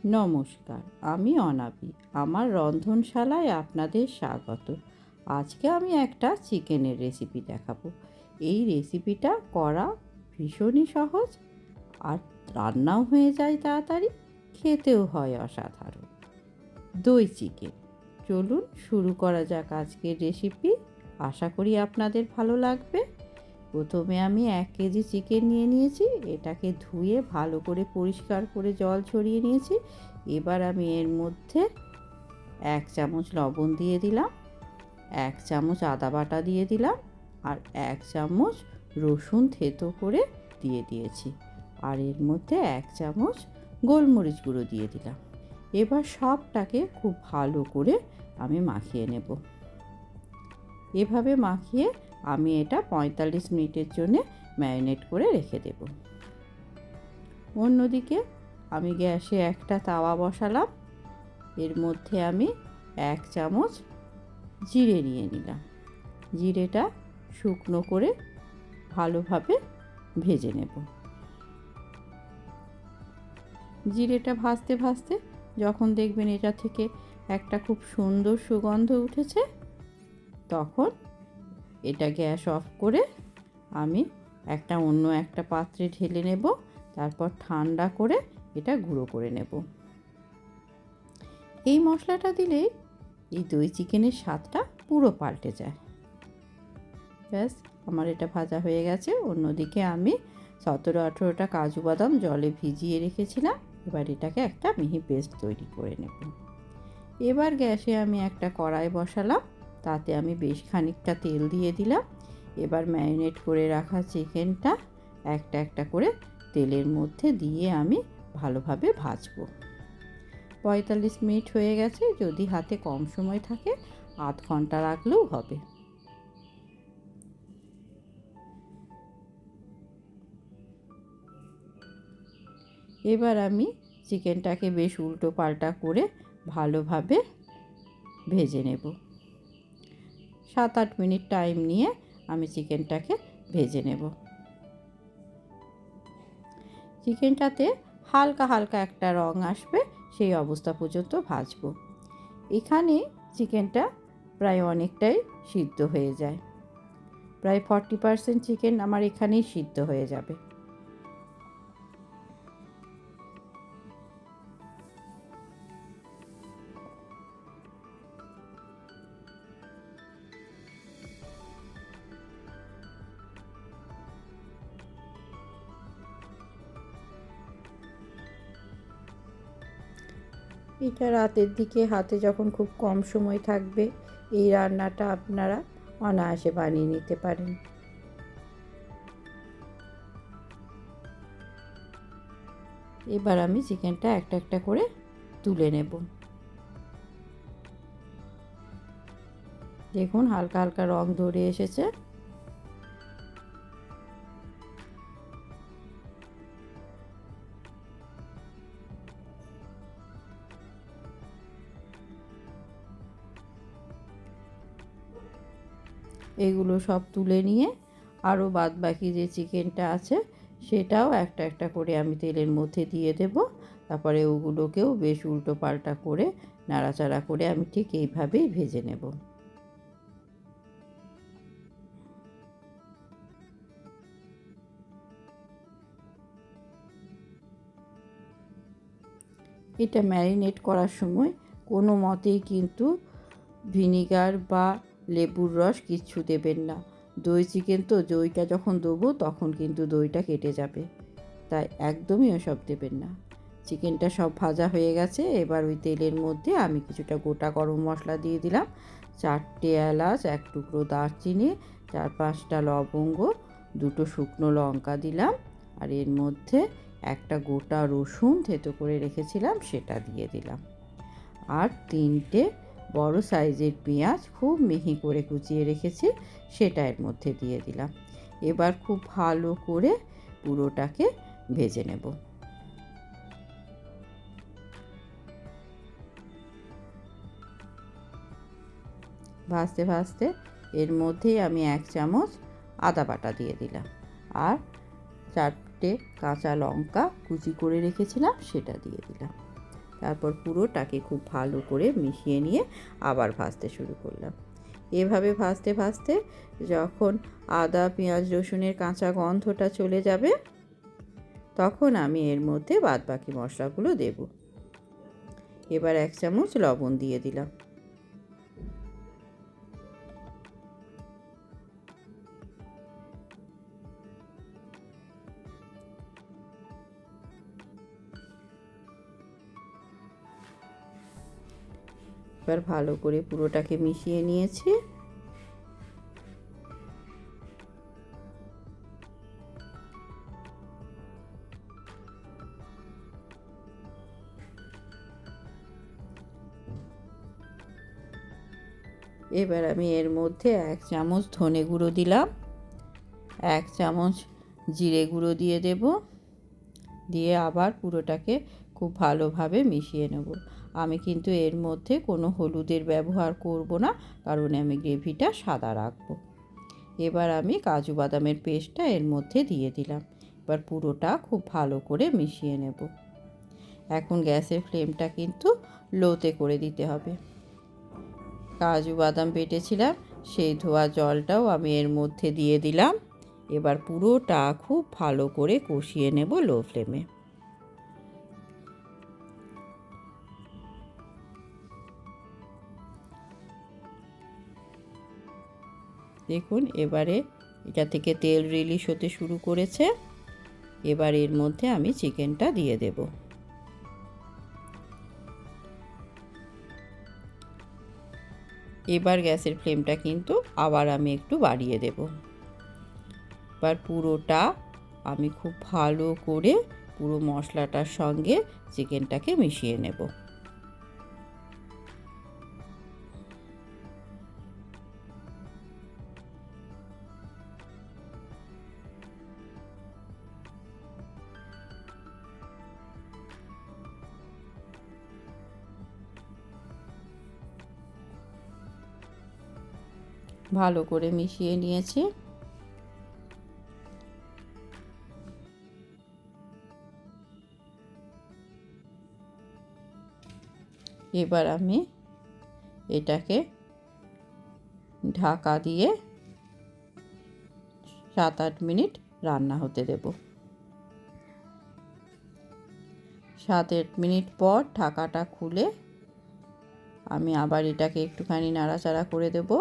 নমস্কার, আমি অনাবি। আমার রন্ধনশালায় আপনাদের স্বাগত। আজকে আমি একটা চিকেনের রেসিপি দেখাবো। এই রেসিপিটা করা ভীষণই সহজ, আর রান্নাও হয়ে যায় তাড়াতাড়ি, খেতেও হয় অসাধারণ। দই চিকেন। চলুন শুরু করা যাক আজকের রেসিপি। আশা করি আপনাদের ভালো লাগবে। প্রথমে আমি 1 কেজি চিকেন নিয়ে নিয়েছি। এটাকে ধুয়ে ভালো করে পরিষ্কার করে জল ঝরিয়ে নিয়েছি। এবার আমি এর মধ্যে 1 চামচ লবণ দিয়ে দিলাম, 1 চামচ আদা বাটা দিয়ে দিলাম, আর 1 চামচ রসুন থেতো করে দিয়ে দিয়েছি, আর এর মধ্যে 1 চামচ গোলমরিচ গুঁড়ো দিয়ে দিলাম। এবার সবটাকে খুব ভালো করে আমি মাখিয়ে নেব। এভাবে মাখিয়ে আমি এটা 45 মিনিটের জন্য ম্যারিনেট করে রেখে দেব। অন্যদিকে আমি গ্যাসে একটা তাওয়া বসালাম। এর মধ্যে আমি 1 চামচ জিরে নিয়ে নিলাম। জিরেটা শুকনো করে ভালোভাবে ভেজে নেব। জিরেটা ভাজতে ভাজতে যখন দেখবেন এটা থেকে একটা খুব সুন্দর সুগন্ধ উঠেছে, তখন এটা গ্যাস অফ করে আমি অন্য একটা পাত্রে ঢেলে নেব। তারপর ঠান্ডা করে এটা গুঁড়ো করে নেব। এই মশলাটা দিলেই এই দই চিকেনের স্বাদটা পুরো পাল্টে যায়। ব্যাস, আমার এটা ভাজা হয়ে গেছে। অন্যদিকে আমি 17-18টা কাজু বাদাম জলে ভিজিয়ে রেখেছিলাম। এবার এটাকে একটা মিহি পেস্ট তৈরি করে নেব। এবার গ্যাসে আমি একটা কড়াই বসালাম। তাতে আমি বেশ খানিকটা তেল দিয়ে দিলাম। এবার ম্যারিনেট করে রাখা চিকেনটা একটা একটা করে তেলের মধ্যে দিয়ে আমি ভালোভাবে ভাজবো। 45 মিনিট হয়ে গেছে। যদি হাতে কম সময় থাকে, আধ ঘন্টা রাখলেও হবে। এবার আমি চিকেনটাকে বেশ উল্টো পাল্টা করে ভালোভাবে ভেজে নেব। 7-8 মিনিট টাইম নিয়ে আমি চিকেনটাকে ভেজে নেব। চিকেনটাতে হালকা হালকা একটা রং আসবে, সেই অবস্থা পর্যন্ত ভাজবো। এখানে চিকেনটা প্রায় অনেকটাই সিদ্ধ হয়ে যায়। প্রায় 40% চিকেন আমার এখানেই সিদ্ধ হয়ে যাবে। এটা রাতের দিকে হাতে যখন খুব কম সময় থাকবে, এই রান্নাটা আপনারা অনায়াসে বানিয়ে নিতে পারেন। এবার আমি চিকেনটা একটা একটা করে তুলে নেব। দেখুন হালকা হালকা রং ধরে এসেছে। এগুলো সব তুলে নিয়ে আরও বাদ বাকি যে চিকেনটা আছে সেটাও একটা একটা করে আমি তেলের মধ্যে দিয়ে দেব। তারপরে ওগুলোকেও বেশ উল্টো পাল্টা করে নাড়াচাড়া করে আমি ঠিক এইভাবেই ভেজে নেব। এটা ম্যারিনেট করার সময় কোনো মতেই কিন্তু ভিনিগার বা লেবুর রস কিচ্ছু দেবেন না। দই চিকেন তো, দইটা যখন দেবো তখন কিন্তু দইটা কেটে যাবে, তাই একদমই ওসব দেবেন না। চিকেনটা সব ভাজা হয়ে গেছে। এবার ওই তেলের মধ্যে আমি কিছুটা গোটা গরম মশলা দিয়ে দিলাম, 4টে এলাচ, 1 টুকরো দারচিনি, 4-5টা লবঙ্গ, 2টো শুকনো লঙ্কা দিলাম, আর এর মধ্যে একটা গোটা রসুন থেতো করে রেখেছিলাম সেটা দিয়ে দিলাম, আর 3টে বড় সাইজের পেঁয়াজ খুব মিহি করে কুচিয়ে রেখেছি সেটা এর মধ্যে দিয়ে দিলাম। এবার খুব ভালো করে পুরোটাকে ভেজে নেব। ভাজতে ভাজতে এর মধ্যেই আমি 1 চামচ আদা বাটা দিয়ে দিলাম, আর 4টে কাঁচা লঙ্কা কুচি করে রেখেছিলাম সেটা দিয়ে দিলাম। তারপর পুরোটাকে খুব ভালো করে মিশিয়ে নিয়ে আবার ভাজতে শুরু করলাম। এভাবে ভাজতে ভাজতে যখন আদা পেঁয়াজ রসুনের কাঁচা গন্ধটা চলে যাবে, তখন আমি এর মধ্যে বাদবাকি মশলাগুলো দেব। এবার 1 চামচ লবণ দিয়ে দিলাম। এবার ভালো করে পুরোটাকে মিশিয়ে নিয়েছি। এবার আমি এর মধ্যে 1 চামচ ধনে গুঁড়ো দিলাম, 1 চামচ জিরে গুঁড়ো দিয়ে দেব, দিয়ে আবার পুরোটাকে খুব ভালোভাবে মিশিয়ে নেব। আমি কিন্তু এর মধ্যে কোনো হলুদের ব্যবহার করব না, কারণ আমি গ্রেভিটা সাদা রাখবো। এবার আমি কাজু বাদামের পেস্টটা এর মধ্যে দিয়ে দিলাম। এবার পুরোটা খুব ভালো করে মিশিয়ে নেব। এখন গ্যাসের ফ্লেমটা কিন্তু লোতে করে দিতে হবে। কাজু বাদাম বেটেছিলাম, সেই ধোয়া জলটাও আমি এর মধ্যে দিয়ে দিলাম। এবার পুরোটা খুব ভালো করে কষিয়ে নেব লো ফ্লেমে। দেখুন এবারে এটা থেকে তেল রিলিজ হতে শুরু করেছে। এবার এর মধ্যে আমি চিকেনটা দিয়ে দেব। এবার গ্যাসের ফ্লেমটা কিন্তু আবার আমি একটু বাড়িয়ে দেব। এবার পুরোটা আমি খুব ভালো করে পুরো মশলাটার সঙ্গে চিকেনটাকে মিশিয়ে নেব। ভালো করে মিশিয়ে নিয়েছি। এবার আমি এটাকে ঢাকা দিয়ে 7-8 মিনিট রান্না হতে দেব। 7-8 মিনিট পর ঢাকাটা খুলে আমি আবার এটাকে একটুখানি নাড়াচাড়া করে দেব।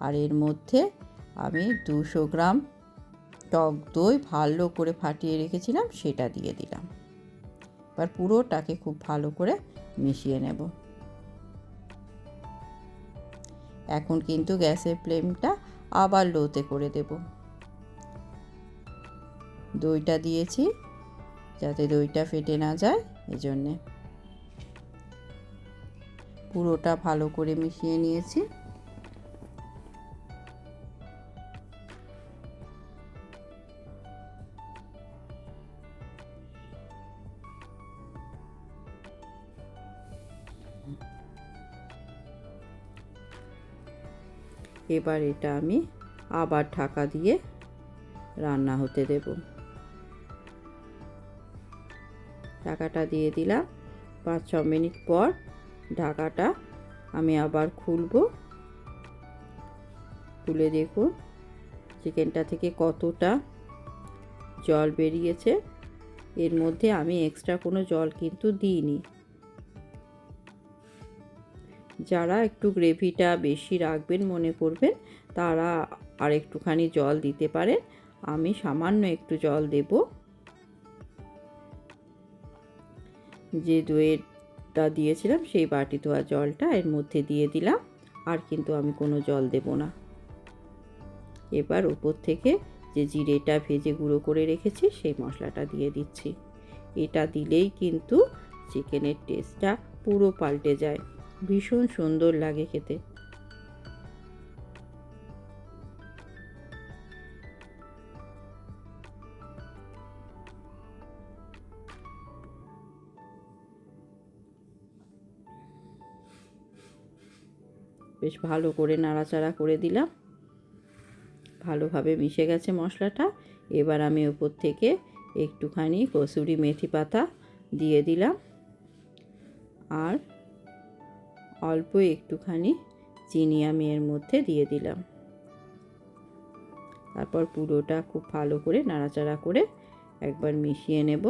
আর এর মধ্যে আমি 200 গ্রাম টক দই ভালো করে ফাটিয়ে রেখেছিলাম, সেটা দিয়ে দিলাম। এবার পুরোটাকে খুব ভালো করে মিশিয়ে নেব। এখন কিন্তু গ্যাসের ফ্লেমটা আবার লোতে করে দেব। দইটা দিয়েছি যাতে দইটা ফেটে না যায়, এজন্যে পুরোটা ভালো করে মিশিয়ে নিয়েছি। এবার এটা আমি আবার ঢাকা দিয়ে রান্না হতে দেব। ঢাকাটা দিয়ে দিলাম। 5-6 মিনিট পর ঢাকাটা আমি আবার খুলব। খুলে দেখুন চিকেনটা থেকে কতটা জল বেরিয়েছে। এর মধ্যে আমি এক্সট্রা কোনো জল কিন্তু দিইনি। যারা একটু গ্রেভিটা বেশি রাখবেন মনে করবেন, তারা আর একটুখানি জল দিতে পারে। আমি সামান্য একটু জল দেব। যে দইটা দিয়েছিলাম সেই বাটি ধোয়া জলটা এর মধ্যে দিয়ে দিলাম, আর কিন্তু আমি কোনো জল দেব না। এবার উপর থেকে যে জিরেটা ভেজে গুঁড়ো করে রেখেছি সেই মশলাটা দিয়ে দিচ্ছি। এটা দিলেই কিন্তু চিকেনের টেস্টটা পুরো পাল্টে যায়, ভীষণ সুন্দর লাগে খেতে। বেশ ভালো করে নাড়াচাড়া করে দিলাম। ভালোভাবে মিশে গেছে মশলাটা। এবার আমি উপর থেকে একটুখানি কসুরি মেথি পাতা দিয়ে দিলাম। আর অল্প একটুখানি চিনি আমি এর মধ্যে দিয়ে দিলাম। তারপর পুরোটা খুব ভালো করে নাড়াচাড়া করে একবার মিশিয়ে নেব।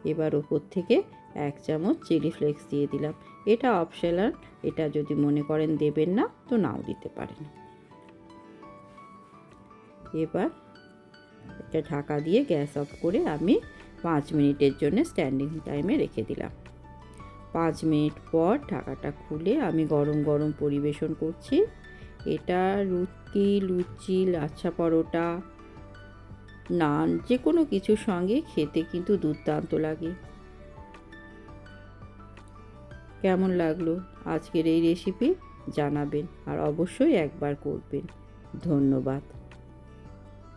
এবার ওপর থেকে 1 চামচ চিলি ফ্লেক্স দিয়ে দিলাম। এটা অপশনাল, এটা যদি মনে করেন দেবেন না তো নাও দিতে পারেন। এবার এটা ঢাকা দিয়ে গ্যাস অফ করে আমি 5 মিনিটের জন্য স্ট্যান্ডিং টাইমে রেখে দিলাম। 5 মিনিট পর ঢাকাটা খুলে আমি গরম গরম পরিবেশন করছি। এটা রুটি, লুচি, লাচ্ছা পরোটা, নান যে কোনো কিছুর সঙ্গে খেতে কিন্তু দুর্দান্ত লাগে। কেমন লাগলো আজকের এই রেসিপি জানাবেন, আর অবশ্যই একবার করবেন। ধন্যবাদ।